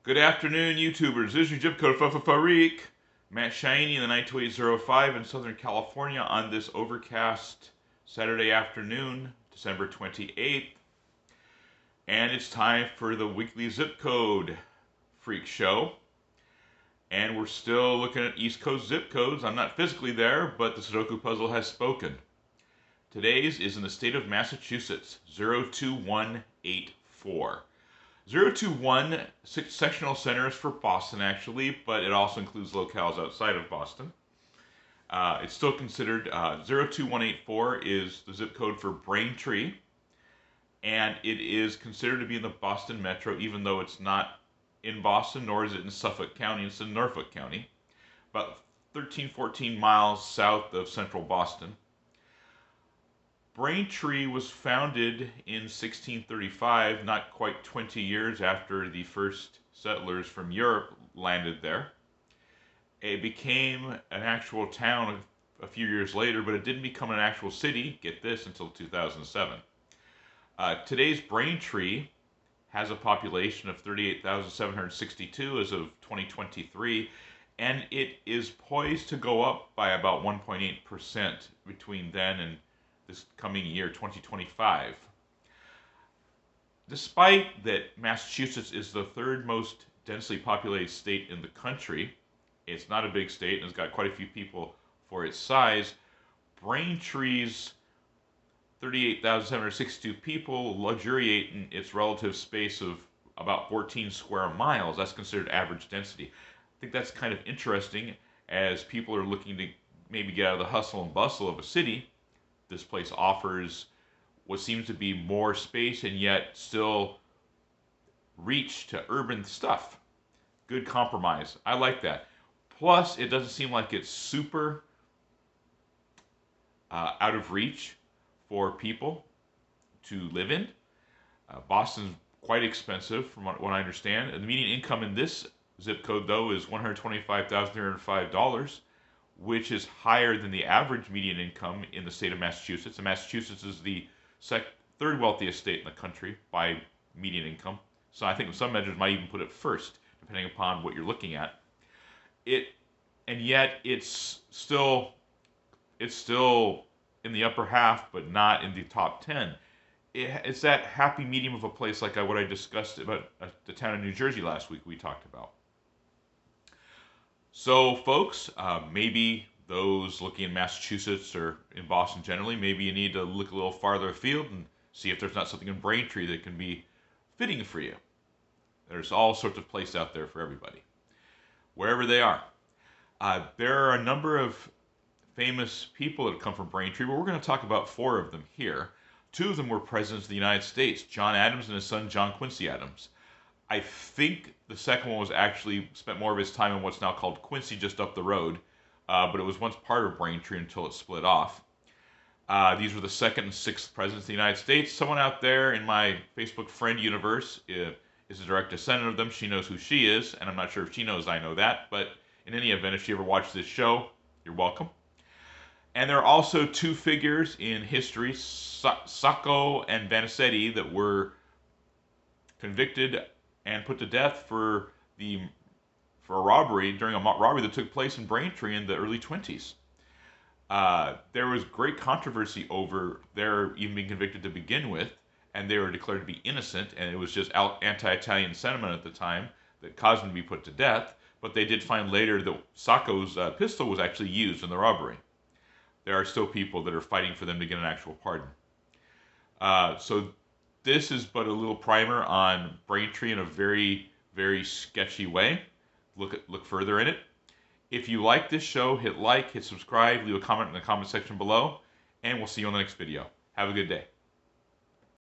Good afternoon, YouTubers. This is your zip code Farik. Matt Shiny in the 92805 in Southern California on this overcast Saturday afternoon, December 28th. And it's time for the weekly zip code freak show. And we're still looking at East Coast zip codes. I'm not physically there, but the Sudoku puzzle has spoken. Today's is in the state of Massachusetts, 02184. 021 sectional centers for Boston, actually, but it also includes locales outside of Boston. It's still considered 02184 is the zip code for Braintree, and it is considered to be in the Boston metro, even though it's not in Boston, nor is it in Suffolk County. It's in Norfolk County, about 13-14 miles south of central Boston. Braintree was founded in 1635, not quite 20 years after the first settlers from Europe landed there. It became an actual town a few years later, but it didn't become an actual city, get this, until 2007. Today's Braintree has a population of 38,762 as of 2023, and it is poised to go up by about 1.8% between then and this coming year, 2025. Despite that Massachusetts is the third most densely populated state in the country, it's not a big state and it's got quite a few people for its size. Braintree's 38,762 people luxuriate in its relative space of about 14 square miles. That's considered average density. I think that's kind of interesting as people are looking to maybe get out of the hustle and bustle of a city. This place offers what seems to be more space and yet still reach to urban stuff. Good compromise. I like that. Plus, it doesn't seem like it's super out of reach for people to live in. Boston's quite expensive from what I understand. And the median income in this zip code, though, is $125,305. Which is higher than the average median income in the state of Massachusetts. And Massachusetts is the third wealthiest state in the country by median income. So I think some measures might even put it first, depending upon what you're looking at. And yet it's still in the upper half, but not in the top 10. It's that happy medium of a place like what I discussed about the town of New Jersey last week we talked about. So, folks, maybe those looking in Massachusetts or in Boston generally, maybe you need to look a little farther afield and see if there's not something in Braintree that can be fitting for you. There's all sorts of places out there for everybody, wherever they are. There are a number of famous people that have come from Braintree, but we're going to talk about 4 of them here. 2 of them were presidents of the United States, John Adams and his son John Quincy Adams. I think the second one was actually spent more of his time in what's now called Quincy, just up the road, but it was once part of Braintree until it split off. These were the 2nd and 6th presidents of the United States. Someone out there in my Facebook friend universe is a direct descendant of them. She knows who she is, and I'm not sure if she knows I know that, but in any event, if she ever watches this show, you're welcome. And there are also 2 figures in history, Sacco and Vanzetti, that were convicted and put to death for a robbery, during a robbery that took place in Braintree in the early 20s. There was great controversy over their even being convicted to begin with, and they were declared to be innocent, and it was just anti-Italian sentiment at the time that caused them to be put to death, but they did find later that Sacco's pistol was actually used in the robbery. There are still people that are fighting for them to get an actual pardon. So this is but a little primer on Braintree in a very, very sketchy way. Look further in it. If you like this show, hit like, hit subscribe, leave a comment in the comment section below, and we'll see you on the next video. Have a good day.